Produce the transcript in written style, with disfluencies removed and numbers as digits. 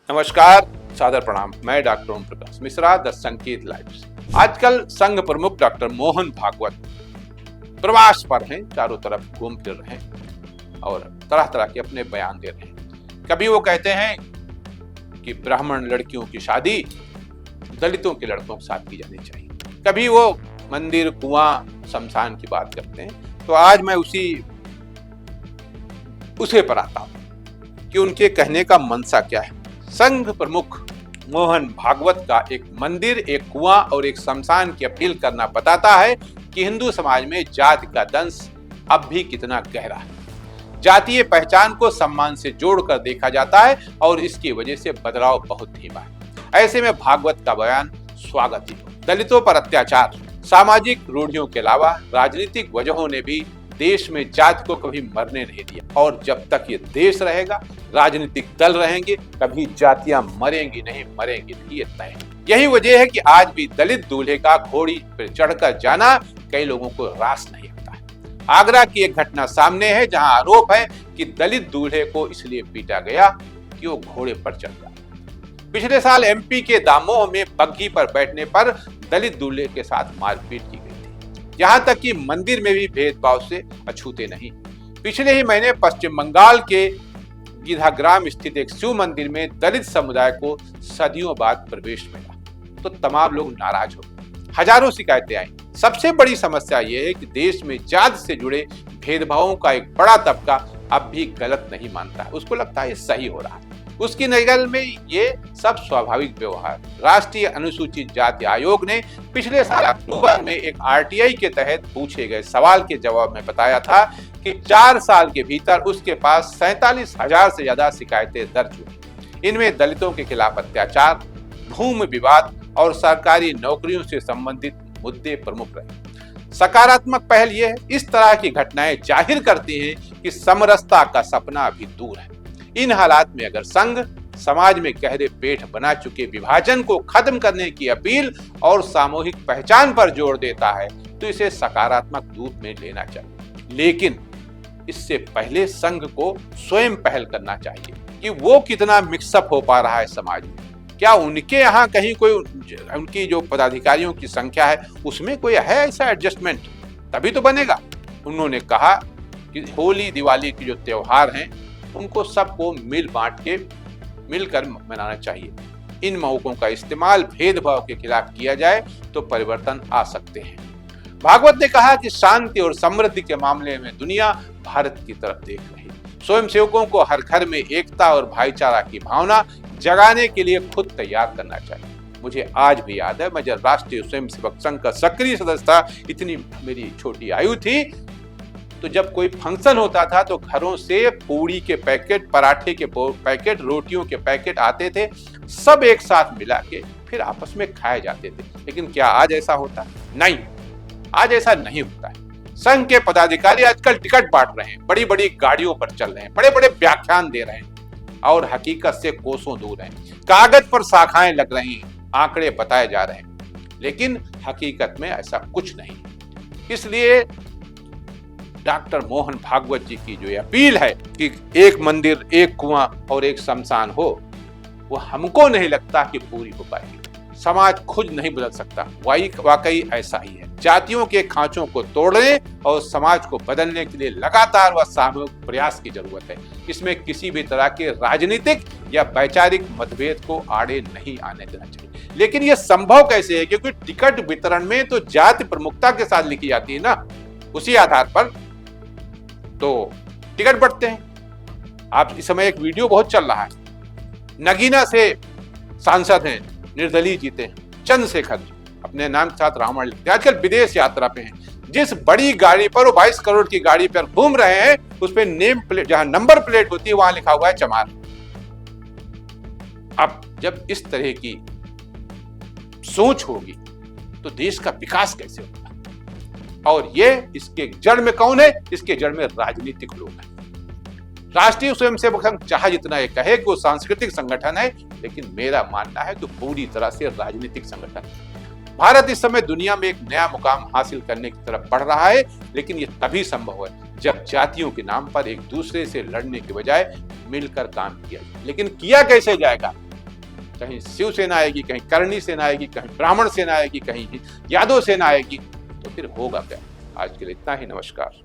नमस्कार, सादर प्रणाम। मैं doctor Om Prakash Mishra, the Sanket live से। आजकल संघ प्रमुख डॉक्टर मोहन भागवत प्रवास पर हैं, चारों तरफ घूम फिर रहे हैं और तरह तरह के अपने बयान दे रहे हैं। कभी वो कहते हैं कि ब्राह्मण लड़कियों की शादी दलितों के लड़कों के साथ की जानी चाहिए, कभी वो मंदिर, कुआं, शमशान की बात करते हैं। तो आज मैं उसे पर आता हूं कि उनके कहने का मंशा क्या है। संघ प्रमुख मोहन भागवत का एक मंदिर, एक कुआं और एक शमशान की अपील करना बताता है कि हिंदू समाज में जाति का दंश अब भी कितना गहरा है। जातीय पहचान को सम्मान से जोड़कर देखा जाता है और इसकी वजह से बदलाव बहुत धीमा है। ऐसे में भागवत का बयान स्वागत ही हो। दलितों पर अत्याचार, सामाजिक रूढ़ियों के अलावा राजनीतिक वजहों ने भी देश में जाति को कभी मरने नहीं दिया और जब तक ये देश रहेगा, राजनीतिक दल रहेंगे, कभी जातियां मरेंगी नहीं, ये तय है। यही वजह है कि आज भी दलित दूल्हे का घोड़ी पर चढ़कर जाना कई लोगों को रास नहीं आता है। आगरा की एक घटना सामने है जहां आरोप है कि दलित दूल्हे को इसलिए पीटा गया कि वो घोड़े पर चढ़ गया। पिछले साल एमपी के दामोह में बग्घी पर बैठने पर दलित दूल्हे के साथ मारपीट की गई थी। यहाँ तक कि मंदिर में भी भेदभाव से अछूते नहीं। पिछले ही महीने पश्चिम बंगाल के गीधाग्राम स्थित एक शिव मंदिर में दलित समुदाय को सदियों बाद प्रवेश मिला तो तमाम लोग नाराज हो गए। हजारों शिकायतें आई। सबसे बड़ी समस्या यह है कि देश में जाति से जुड़े भेदभावों का एक बड़ा तबका अब भी गलत नहीं मानता है। उसको लगता है ये सही हो रहा है। उसकी नजर में ये सब स्वाभाविक व्यवहार। राष्ट्रीय अनुसूचित जाति आयोग ने पिछले साल अक्टूबर में एक आरटीआई के तहत पूछे गए सवाल के जवाब में बताया था कि 4 साल के भीतर उसके पास 47,000 से ज्यादा शिकायतें दर्ज हुई। इनमें दलितों के खिलाफ अत्याचार, भूमि विवाद और सरकारी नौकरियों से संबंधित मुद्दे प्रमुख रहे। सकारात्मक पहल यह है, इस तरह की घटनाएं जाहिर करती हैं कि समरसता का सपना अभी दूर है। इन हालात में अगर संघ समाज में गहरे पेट बना चुके विभाजन को खत्म करने की अपील और सामूहिक पहचान पर जोर देता है तो इसे सकारात्मक रूप में लेना चाहिए। लेकिन इससे पहले संघ को स्वयं पहल करना चाहिए कि वो कितना मिक्सअप हो पा रहा है समाज में। क्या उनके यहाँ कहीं कोई, उनकी जो पदाधिकारियों की संख्या है उसमें कोई है ऐसा एडजस्टमेंट, तभी तो बनेगा। उन्होंने कहा कि होली, दिवाली के जो त्योहार हैं उनको सबको मिल बांट के मिलकर मनाना चाहिए। इन मौकों का इस्तेमाल भेदभाव के खिलाफ किया जाए तो परिवर्तन आ सकते हैं। भागवत ने कहा कि शांति और समृद्धि के मामले में दुनिया भारत की तरफ देख रही है। स्वयंसेवकों को हर घर में एकता और भाईचारा की भावना जगाने के लिए खुद तैयार करना चाहिए। मुझे आज भी याद है, मैं जब राष्ट्रीय स्वयंसेवक संघ का सक्रिय सदस्य था, इतनी मेरी छोटी आयु थी, तो जब कोई फंक्शन होता था तो घरों से पूड़ी के पैकेट, पराठे के पैकेट, रोटियों के पैकेट आते थे, सब एक साथ मिला के फिर आपस में खाए जाते थे। लेकिन क्या आज ऐसा होता है? नहीं, आज ऐसा नहीं होता है। संघ के पदाधिकारी आजकल टिकट बांट रहे हैं, बड़ी बड़ी गाड़ियों पर चल रहे हैं, बड़े बड़े व्याख्यान दे रहे हैं और हकीकत से कोसों दूर हैं। कागज पर शाखाएं लग रही हैं, आंकड़े बताए जा रहे हैं, लेकिन हकीकत में ऐसा कुछ नहीं। इसलिए डॉक्टर मोहन भागवत जी की जो अपील है कि एक मंदिर, एक कुआं और एक शमशान हो, वो हमको नहीं लगता कि पूरी हो पाएगी। समाज खुद नहीं बदल सकता, वाकई ऐसा ही है। जातियों के खांचों को तोड़ने और समाज को बदलने के लिए लगातार व सामूहिक प्रयास की जरूरत है। इसमें किसी भी तरह के राजनीतिक या वैचारिक मतभेद को आड़े नहीं आने देना चाहिए। लेकिन यह संभव कैसे है? क्योंकि टिकट वितरण में तो जाति प्रमुखता के साथ लिखी जाती है ना, उसी आधार पर तो टिकट बढ़ते हैं। आप इस समय एक वीडियो बहुत चल रहा है, नगीना से सांसद हैं, निर्दलीय जीते हैं, चंद्रशेखर जी अपने नाम के साथ रावण लिखते हैं, आजकल विदेश यात्रा पे हैं। जिस बड़ी गाड़ी पर, वो 22 करोड़ की गाड़ी पर घूम रहे हैं, उस पर नेम प्लेट, जहां नंबर प्लेट होती है वहां लिखा हुआ है चमार। अब जब इस तरह की सोच होगी तो देश का विकास कैसे होगा? और ये इसके जड़ में कौन है? इसके जड़ में राजनीतिक लोग हैं। राष्ट्रीय स्वयंसेवक संघ चाहे जितना ये कहे कि वो सांस्कृतिक संगठन है, लेकिन मेरा मानना है तो पूरी तरह से राजनीतिक संगठन है। भारत इस समय दुनिया में एक नया मुकाम हासिल करने की तरफ बढ़ रहा है, लेकिन ये तभी संभव है जब जातियों के नाम पर एक दूसरे से लड़ने के बजाय मिलकर काम किया जाए। लेकिन किया कैसे जाएगा? कहीं शिवसेना आएगी, कहीं करणी सेना आएगी, कहीं ब्राह्मण सेना आएगी, कहीं यादव सेना आएगी, तो फिर होगा क्या। आज के लिए इतना ही, नमस्कार।